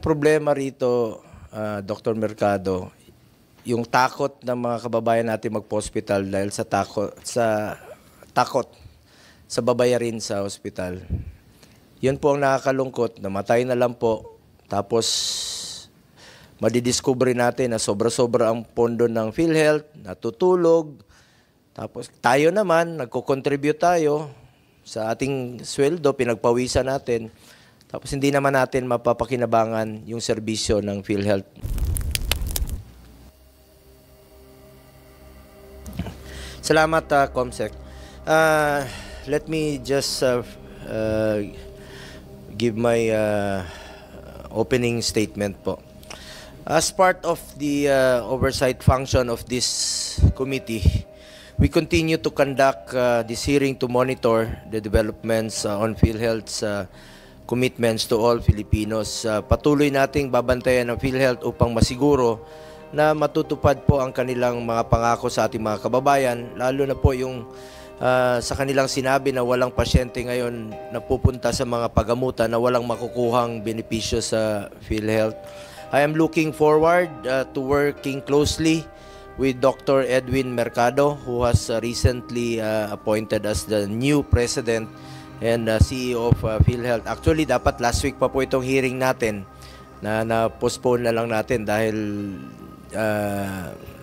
problema rito, Dr. Mercado, yung takot ng mga kababayan natin magpo-hospital dahil sa takot sa babayarin sa hospital. Yun po ang nakakalungkot, namatay na lang po. Tapos madidiscover natin na sobra-sobra ang pondo ng PhilHealth, natutulog. Tapos tayo naman, nagko-contribute tayo sa ating sweldo, pinagpawisan natin. Tapos hindi naman natin mapapakinabangan yung serbisyo ng PhilHealth. Salamat, Comsec. Let me just give my opening statement po. As part of the oversight function of this committee, we continue to conduct this hearing to monitor the developments on PhilHealth's commitments to all Filipinos. Patuloy nating babantayan ang PhilHealth upang masiguro na matutupad po ang kanilang mga pangako sa ating mga kababayan, lalo na po yung sa kanilang sinabi na walang pasyente ngayon na pupunta sa mga pagamutan na walang makukuhang benepisyo sa PhilHealth. I am looking forward to working closely with Dr. Edwin Mercado, who has recently appointed as the new president and CEO of PhilHealth. Actually, dapat last week pa po itong hearing natin na-postpone na lang natin dahil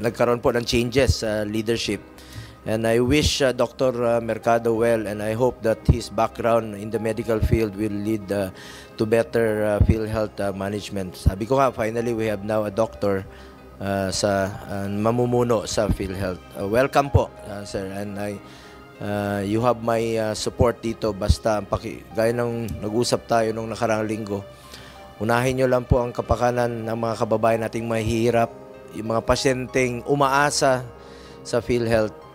nagkaroon po ng changes sa leadership. And I wish Dr. Mercado well, and I hope that his background in the medical field will lead to better PhilHealth management. Sabi ko nga, finally we have now a doctor sa mamumuno sa PhilHealth. Welcome po, sir, and you have my support dito. Basta gaya ng nag-usap tayo nung nakarang linggo, unahin nyo lang po ang kapakanan ng mga kababayan nating mahihirap, yung mga pasyenteng umaasa sa PhilHealth.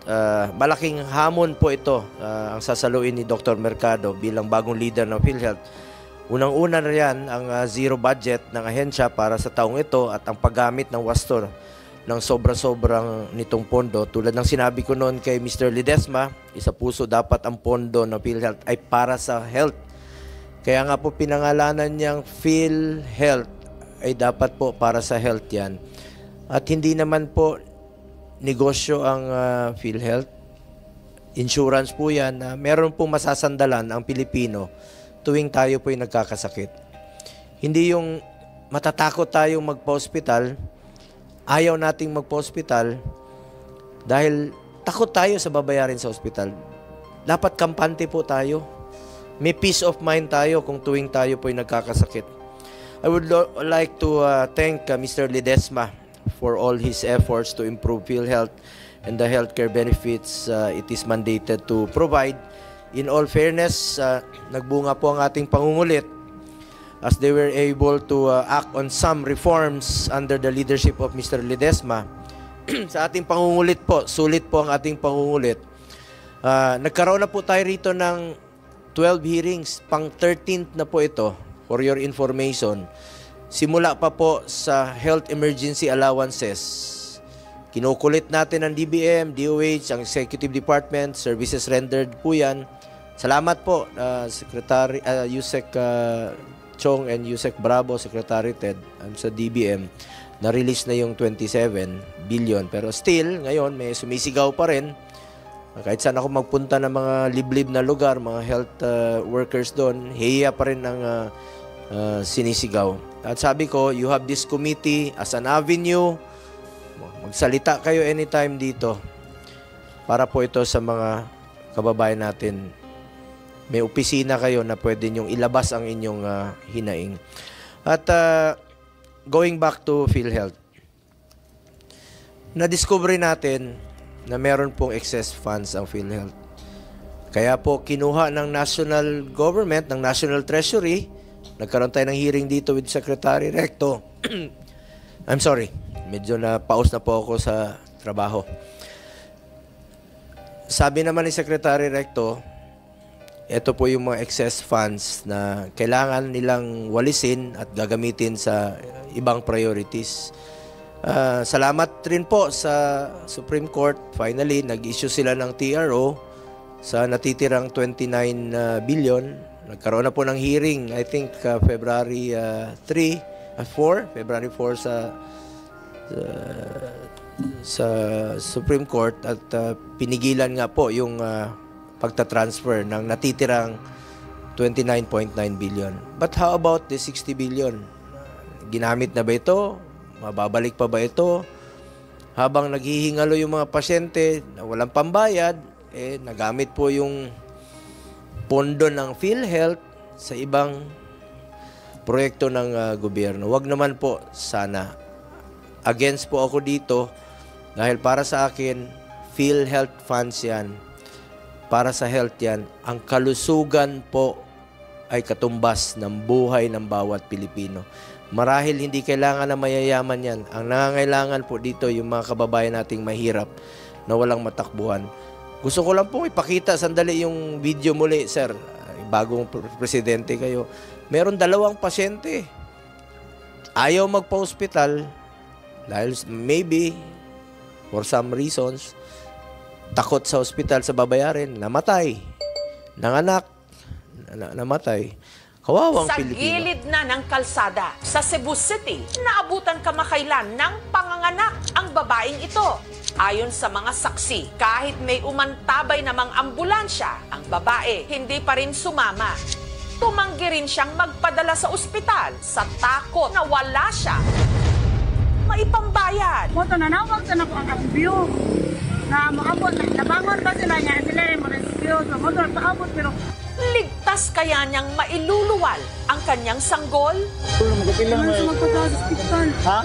Malaking hamon po ito ang sasaluin ni Dr. Mercado bilang bagong leader ng PhilHealth. Unang-una na yan ang zero budget ng ahensya para sa taong ito at ang paggamit ng wasto ng sobra-sobrang nitong pondo. Tulad ng sinabi ko noon kay Mr. Ledesma, isa puso dapat ang pondo ng PhilHealth ay para sa health. Kaya nga po pinangalanan niyang PhilHealth ay dapat po para sa health yan. At hindi naman po negosyo ang PhilHealth. Insurance po yan. Meron pong masasandalan ang Pilipino tuwing tayo po ay nagkakasakit. Hindi yung matatakot tayong magpa-hospital, ayaw nating magpa-hospital dahil takot tayo sa babayarin sa hospital. Dapat kampante po tayo. May peace of mind tayo kung tuwing tayo po ay nagkakasakit. I would like to thank Mr. Ledesma for all his efforts to improve PhilHealth and the healthcare benefits it is mandated to provide. In all fairness, nagbunga po ang ating pangungulit as they were able to act on some reforms under the leadership of Mr. Ledesma. Sa ating pangungulit po, sulit po ang ating pangungulit. Nagkaroon na po tayo rito ng 12 hearings, pang 13th na po ito, for your information. Simula pa po sa health emergency allowances. Kinukulit natin ang DBM, DOH, ang Executive Department, services rendered po yan. Salamat po, Secretary Yusek Chong and Yusek Bravo, Secretary Ted, sa DBM. Na-release na yung 27 billion. Pero still, ngayon, may sumisigaw pa rin. Kahit saan ako magpunta ng mga liblib na lugar, mga health workers doon, hiya pa rin ang sinisigaw. At sabi ko, you have this committee as an avenue. Magsalita kayo anytime dito para po ito sa mga kababayan natin. May opisina kayo na pwede nyong ilabas ang inyong hinaing. At going back to PhilHealth, na-discover natin na meron pong excess funds ang PhilHealth. Kaya po kinuha ng national government, ng National Treasury, nagkaroon tayo ng hearing dito with Secretary Recto. I'm sorry, medyo na-pause na po ako sa trabaho. Sabi naman ni Secretary Recto, ito po yung mga excess funds na kailangan nilang walisin at gagamitin sa ibang priorities. Salamat rin po sa Supreme Court. Finally, nag-issue sila ng TRO sa natitirang 29 billion. Nagkaroon na po ng hearing, I think February 3. February 4 sa Supreme Court at pinigilan nga po yung pagta-transfer ng natitirang 29.9 billion. But how about the 60 billion? Ginamit na ba ito? Mababalik pa ba ito? Habang naghihingalo yung mga pasyente na walang pambayad, nagamit po yung pondo ng PhilHealth sa ibang proyekto ng gobyerno. Wag naman po sana. Against po ako dito dahil para sa akin, PhilHealth funds yan. Para sa health yan. Ang kalusugan po ay katumbas ng buhay ng bawat Pilipino. Marahil hindi kailangan na mayayaman yan. Ang nangangailangan po dito yung mga kababayan nating mahirap na walang matakbuhan. Gusto ko lang pong ipakita sandali yung video muli, sir. Bagong presidente kayo. Meron 2 pasyente. Ayaw magpa-hospital dahil maybe for some reasons takot sa hospital sa babayarin, namatay. Nanganak, namatay. Kawawang sa Pilipino. Gilid na ng kalsada sa Cebu City, naabutan kamakailan ng panganganak ang babaeng ito. Ayon sa mga saksi, kahit may umantabay namang ambulansya, ang babae hindi pa rin sumama. Tumanggi rin siyang magpadala sa ospital sa takot na wala siya maipambayad. Moto nanawag sa nako ang rescue na maabot nabangon ba sila niya sila mo rescue so moto paabot pero Ligtas kaya niyang mailuluwal ang kanyang sanggol? magpapila mo sa magpapila sa hospital. Ha?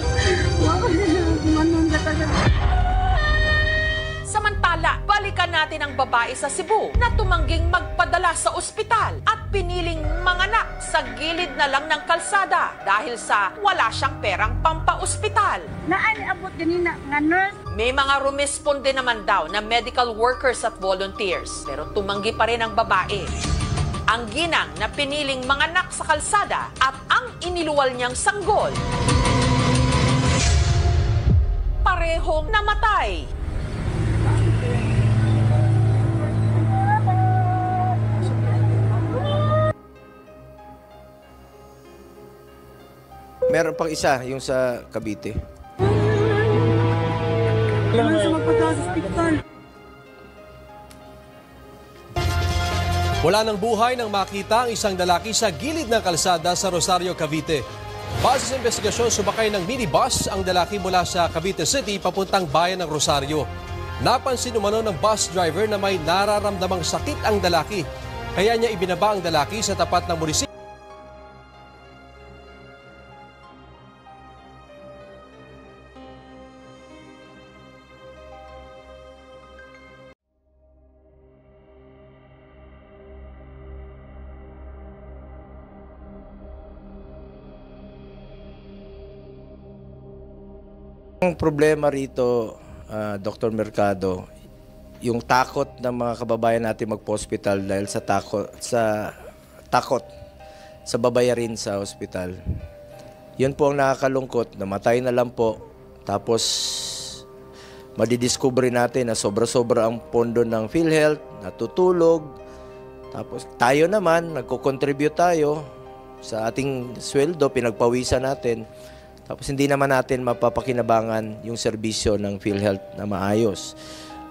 Wala na manon ka. Samantala, balikan natin ang babae sa Cebu na tumangging magpadala sa ospital at piniling manganak sa gilid na lang ng kalsada dahil sa wala siyang perang pampa-ospital. Naan abot ganina nga nurse. May mga rumisponde naman daw na medical workers at volunteers pero tumanggi pa rin ang babae. Ang ginang na piniling manganak sa kalsada at ang iniluwal niyang sanggol, parehong namatay. Meron pang isa, yung sa Cavite. Wala sa magpapila sa hospital. Wala ng buhay nang makita ang isang lalaki sa gilid ng kalsada sa Rosario, Cavite. Base sa investigasyon, sumakay ng minibus ang lalaki mula sa Cavite City papuntang bayan ng Rosario. Napansin umano ng bus driver na may nararamdamang sakit ang lalaki. Kaya niya ibinaba ang lalaki sa tapat ng munisipyo. Ang problema rito, Dr. Mercado, yung takot ng mga kababayan natin magpo-hospital dahil sa takot sa babayarin sa hospital. Yun po ang nakakalungkot, namatay na lang po. Tapos madidiscover natin na sobra-sobra ang pondo ng PhilHealth, natutulog. Tapos tayo naman, nagko-contribute tayo sa ating sweldo, pinagpawisan natin. Tapos hindi naman natin mapapakinabangan yung serbisyo ng PhilHealth na maayos.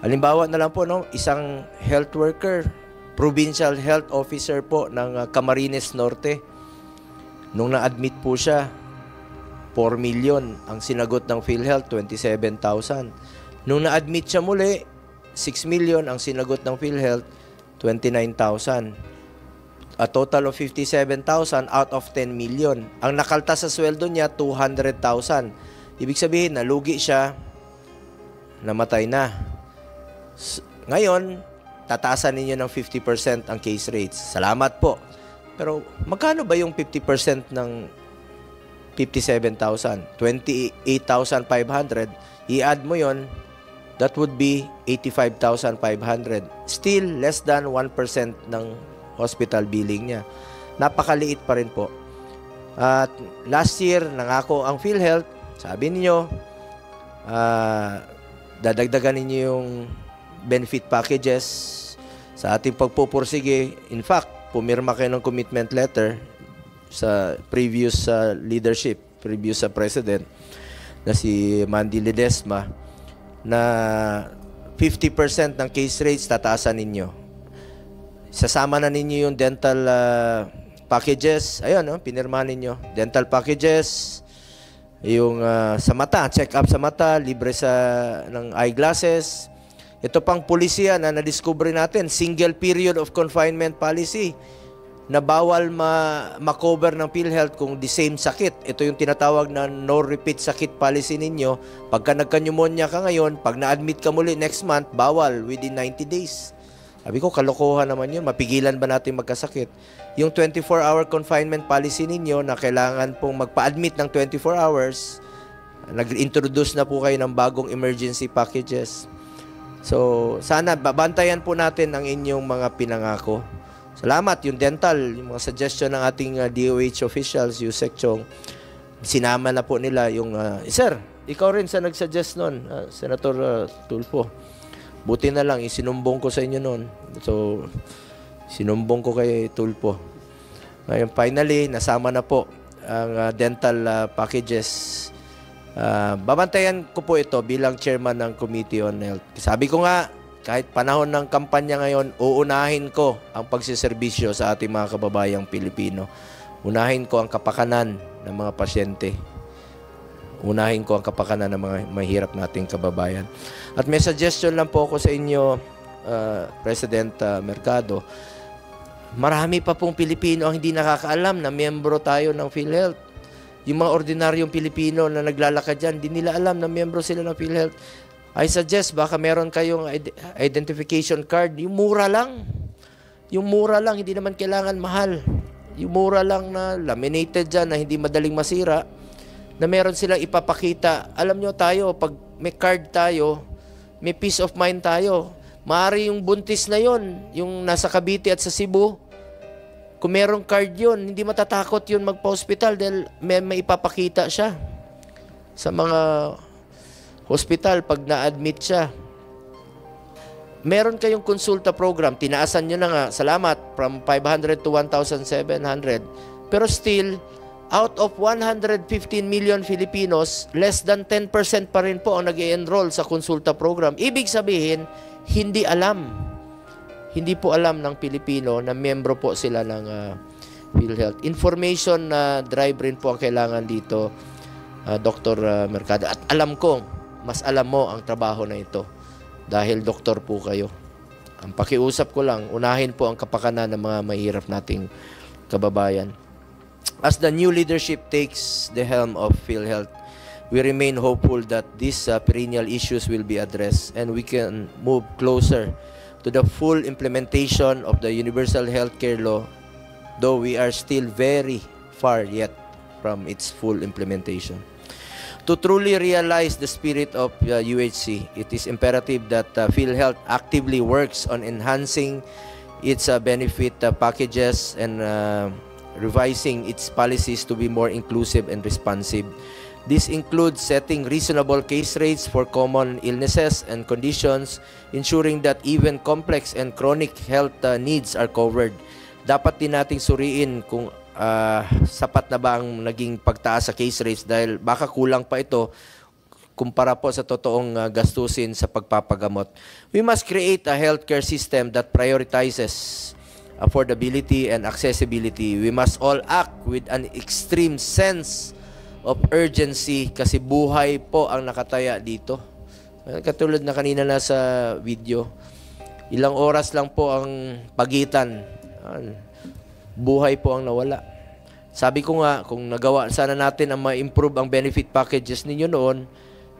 Halimbawa na lang po, no, isang health worker, provincial health officer po ng Camarines Norte. Nung na-admit po siya, 4 million. Ang sinagot ng PhilHealth, 27,000. Nung na-admit siya muli, 6 million. Ang sinagot ng PhilHealth, 29,000. A total of 57,000 out of 10 million. Ang nakaltas sa sweldo niya, 200,000. Ibig sabihin, nalugi siya, namatay na. Ngayon, tataasan ninyo ng 50% ang case rates. Salamat po. Pero magkano ba yung 50% ng 57,000? 28,500. I-add mo yon, that would be 85,500. Still, less than 1% ng hospital billing niya. Napakaliit pa rin po. At last year, nangako ang PhilHealth, sabi niyo, dadagdagan ninyo yung benefit packages sa ating pagpupursige. In fact, pumirma kayo ng commitment letter sa previous leadership previous president na si Mandy Ledesma na 50% ng case rates tataasan ninyo. Sasama na ninyo yung dental packages. Ayun, pinirmahan ninyo. Dental packages, yung sa mata, check-up sa mata, libre ng eyeglasses. Ito pang polisiya na nadiscover natin, single period of confinement policy na bawal ma-cover ng PhilHealth kung the same sakit. Ito yung tinatawag na no repeat sakit policy ninyo. Pagka nagka-pneumonia ka ngayon, pag na-admit ka muli next month, bawal within 90 days. Sabi ko, kalokohan naman yun. Mapigilan ba natin magkasakit? Yung 24-hour confinement policy ninyo na kailangan pong magpa-admit ng 24 hours, nag-introduce na po kayo ng bagong emergency packages. So, sana babantayan po natin ang inyong mga pinangako. Salamat, yung dental, yung mga suggestion ng ating DOH officials, yung Chong, sinama na po nila yung, Sir, ikaw rin sa nagsuggest nun, Senator Tulfo. Buti na lang, isinumbong ko sa inyo nun. So, sinumbong ko kay Tulfo. Ngayon, finally, nasama na po ang dental packages. Babantayan ko po ito bilang chairman ng Committee on Health. Sabi ko nga, kahit panahon ng kampanya ngayon, uunahin ko ang pagsiservisyo sa ating mga kababayang Pilipino. Unahin ko ang kapakanan ng mga pasyente. Unahin ko ang kapakanan ng mga mahirap nating kababayan. At may suggestion lang po ako sa inyo, President Mercado. Marami pa pong Pilipino ang hindi nakakaalam na miyembro tayo ng PhilHealth. Yung mga ordinaryong Pilipino na naglalakad dyan, hindi nila alam na miyembro sila ng PhilHealth. I suggest, baka meron kayong identification card. Yung mura lang. Yung mura lang, hindi naman kailangan mahal. Yung mura lang na laminated dyan, na hindi madaling masira, na meron silang ipapakita. Alam nyo tayo, pag may card tayo, may peace of mind tayo. Maaari yung buntis na yon, yung nasa Cavite at sa Cebu, kung merong card yun, hindi matatakot yun magpa-hospital dahil may ipapakita siya sa mga hospital pag na-admit siya. Meron kayong konsulta program, tinaasan nyo na nga, salamat, from 500 to 1,700. Pero still, out of 115 million Filipinos, less than 10% pa rin po ang nag-i-enroll sa konsulta program. Ibig sabihin, hindi alam. Hindi po alam ng Pilipino na miyembro po sila ng PhilHealth. Information na drive rin po ang kailangan dito, Dr. Mercado. At alam ko, mas alam mo ang trabaho na ito dahil doktor po kayo. Ang pakiusap ko lang, unahin po ang kapakanan ng mga mahirap nating kababayan. As the new leadership takes the helm of PhilHealth, we remain hopeful that these perennial issues will be addressed and we can move closer to the full implementation of the Universal Healthcare Law, though we are still very far yet from its full implementation. To truly realize the spirit of UHC, it is imperative that PhilHealth actively works on enhancing its benefit packages and revising its policies to be more inclusive and responsive. This includes setting reasonable case rates for common illnesses and conditions, ensuring that even complex and chronic health needs are covered. Dapat din nating suriin kung sapat na ba ang naging pagtaas sa case rates dahil baka kulang pa ito kumpara po sa totoong gastusin sa pagpapagamot. We must create a healthcare system that prioritizes affordability and accessibility. We must all act with an extreme sense of urgency kasi buhay po ang nakataya dito. Katulad na kanina na sa video, ilang oras lang po ang pagitan. Buhay po ang nawala. Sabi ko nga, kung nagawa sana natin ang ma-improve ang benefit packages ninyo noon,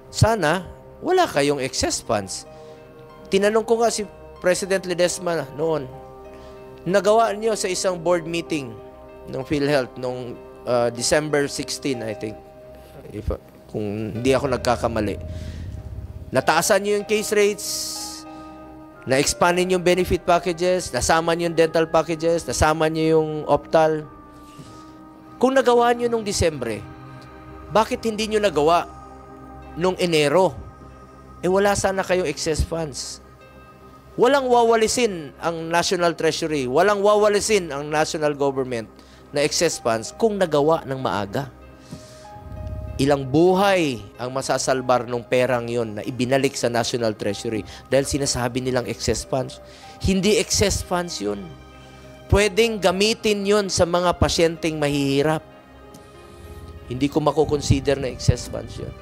sana wala kayong excess funds. Tinanong ko nga si President Ledesma noon, nagawa niyo sa isang board meeting ng PhilHealth noong December 16, I think. Kung hindi ako nagkakamali. Nataasan niyo yung case rates, na-expand niyo yung benefit packages, nasama niyo yung dental packages, nasama niyo yung optal. Kung nagawa niyo nung Disyembre, bakit hindi niyo nagawa nung Enero? Wala sana kayong excess funds. Walang wawalisin ang National Treasury, walang wawalisin ang national government na excess funds kung nagawa ng maaga. ilang buhay ang masasalbar ng perang yon na ibinalik sa National Treasury dahil sinasabi nilang excess funds. Hindi excess funds yun. Pwedeng gamitin yon sa mga pasyenteng mahihirap. Hindi ko makukonsider na excess funds yun.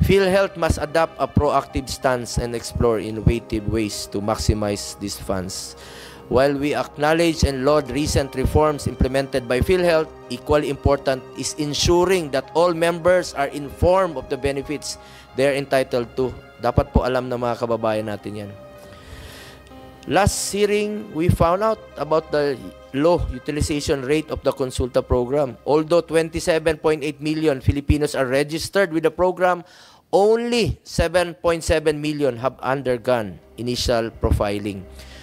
PhilHealth must adopt a proactive stance and explore innovative ways to maximize these funds. While we acknowledge and laud recent reforms implemented by PhilHealth, equally important is ensuring that all members are informed of the benefits they are entitled to. Dapat po alam ng mga kababayan natin yan. Last hearing, we found out about the low utilization rate of the Consulta program. Although 27.8 million Filipinos are registered with the program, only 7.7 million have undergone initial profiling.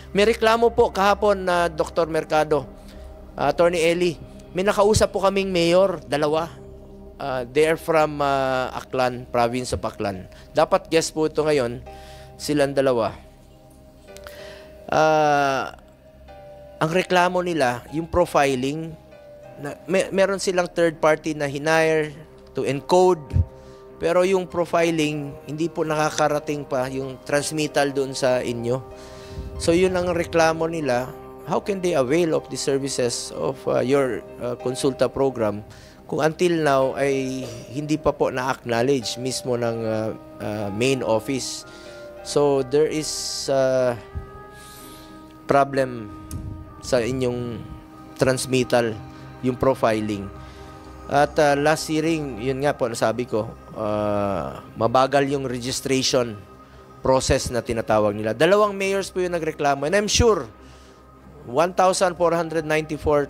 May reklamo po kahapon na Dr. Mercado, Attorney Eli. May nakausap po kaming mayor, dalawa. They are from Aklan, province of Aklan. Dapat guest po ito ngayon, silang dalawa. Ang reklamo nila, yung profiling, meron silang third party na hinire to encode, pero yung profiling, hindi po nakakarating pa yung transmittal doon sa inyo. So yun ang reklamo nila. How can they avail of the services of your Consulta program kung until now ay hindi pa po na-acknowledge mismo ng main office? So there is problem sa inyong transmittal, yung profiling. At last hearing, yun nga po nasabi ko, mabagal yung registration process na tinatawag nila. Dalawang mayors po yung nagreklamo. And I'm sure 1,494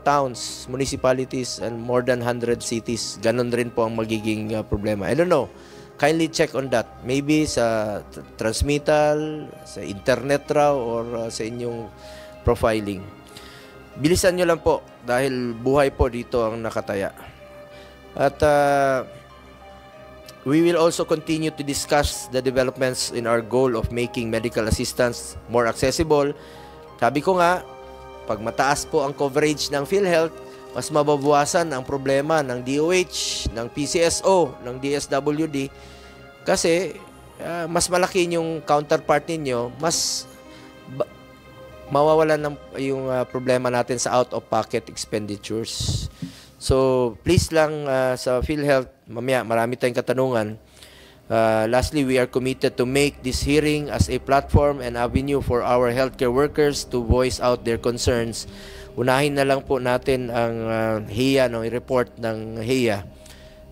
towns, municipalities, and more than 100 cities, ganun rin po ang magiging problema. I don't know. Kindly check on that. Maybe sa transmittal, sa internet raw, or sa inyong profiling. Bilisan nyo lang po dahil buhay po dito ang nakataya. At we will also continue to discuss the developments in our goal of making medical assistance more accessible. Sabi ko nga, pag mataas po ang coverage ng PhilHealth, mas mababawasan ang problema ng DOH, ng PCSO, ng DSWD. Kasi mas malaki yung counterpart ninyo, mas mawawalan ng yung problema natin sa out-of-pocket expenditures. So, please lang sa PhilHealth, mamaya marami tayong katanungan. Lastly, we are committed to make this hearing as a platform and avenue for our healthcare workers to voice out their concerns. Unahin na lang po natin ang HEA, no, report ng HEA.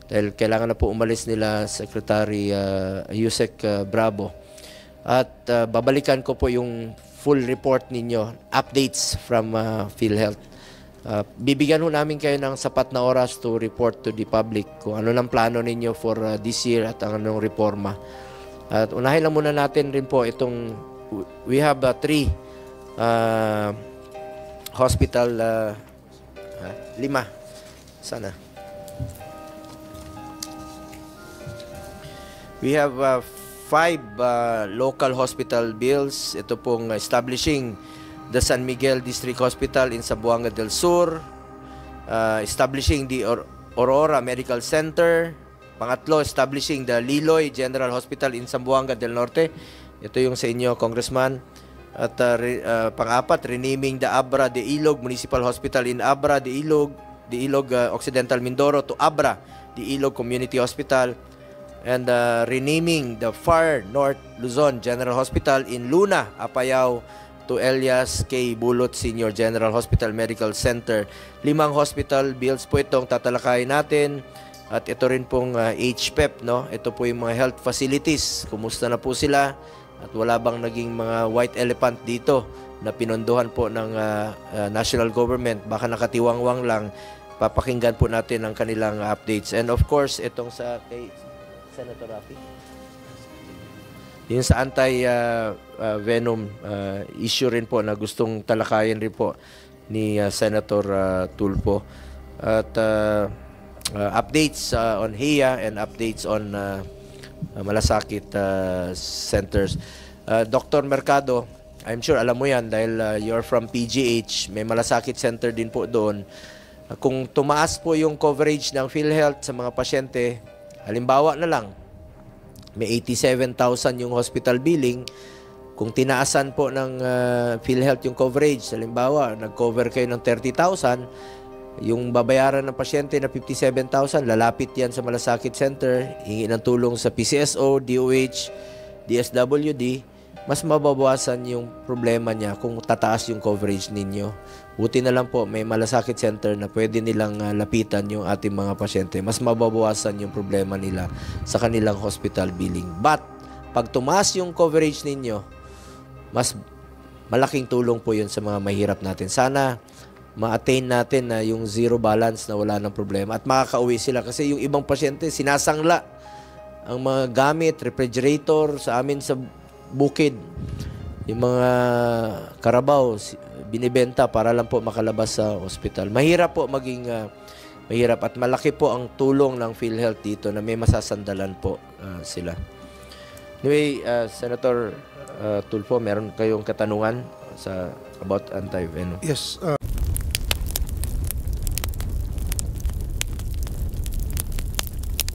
Dahil kailangan na po umalis nila Secretary Yusek Bravo. At babalikan ko po yung full report ninyo, updates from PhilHealth. Bibigyan ho namin kayo ng sapat na oras to report to the public kung ano ng plano ninyo for this year at ang anong reforma. At unahin lang muna natin rin po itong, we have 3 hospital, 5, sana. We have 5 local hospital bills. Ito pong establishing the San Miguel District Hospital in Zamboanga del Sur, establishing the Aurora Medical Center. Pangatlo, establishing the Liloy General Hospital in Zamboanga del Norte. Ito yung sa inyo, Congressman. At pang-apat, renaming the Abra de Ilog Municipal Hospital in Abra de Ilog Occidental Mindoro to Abra de Ilog Community Hospital. And renaming the Far North Luzon General Hospital in Luna, Apayao to Elias K. Bulot Senior General Hospital Medical Center. 5 hospital bills po itong tatalakayin natin. At ito rin pong HPEP, no? Ito po yung mga health facilities. Kumusta na po sila? At wala bang naging mga white elephant dito na pinondohan po ng national government? Baka nakatiwangwang lang. Papakinggan po natin ang kanilang updates. And of course, itong sa kay Senator Rafi. Yung sa anti-venom issue rin po na gustong talakayin rin po ni Senator Tulfo. At updates on HEA and updates on malasakit centers. Dr. Mercado, I'm sure alam mo yan dahil you're from PGH, may malasakit center din po doon. Kung tumaas po yung coverage ng PhilHealth sa mga pasyente, halimbawa na lang, may 87,000 yung hospital billing, kung tinaasan po ng PhilHealth yung coverage, halimbawa, nag-cover kayo ng 30,000, yung babayaran ng pasyente na 57,000, lalapit yan sa Malasakit Center, hingi ng tulong sa PCSO, DOH, DSWD, mas mababawasan yung problema niya kung tataas yung coverage ninyo. Buti na lang po, may Malasakit Center na pwede nilang lapitan yung ating mga pasyente. Mas mababawasan yung problema nila sa kanilang hospital billing. But, pag tumaas yung coverage ninyo, mas malaking tulong po yun sa mga mahirap natin. Sana ma-attain natin na yung zero balance na wala ng problema at makakauwi sila. Kasi yung ibang pasyente, sinasangla ang mga gamit, refrigerator sa amin sa bukid. Yung mga karabaw, binibenta para lang po makalabas sa ospital. Mahirap po maging mahirap at malaki po ang tulong ng PhilHealth dito na may masasandalan po sila. Anyway, Senator Tulfo, meron kayong katanungan about anti-venom? Yes.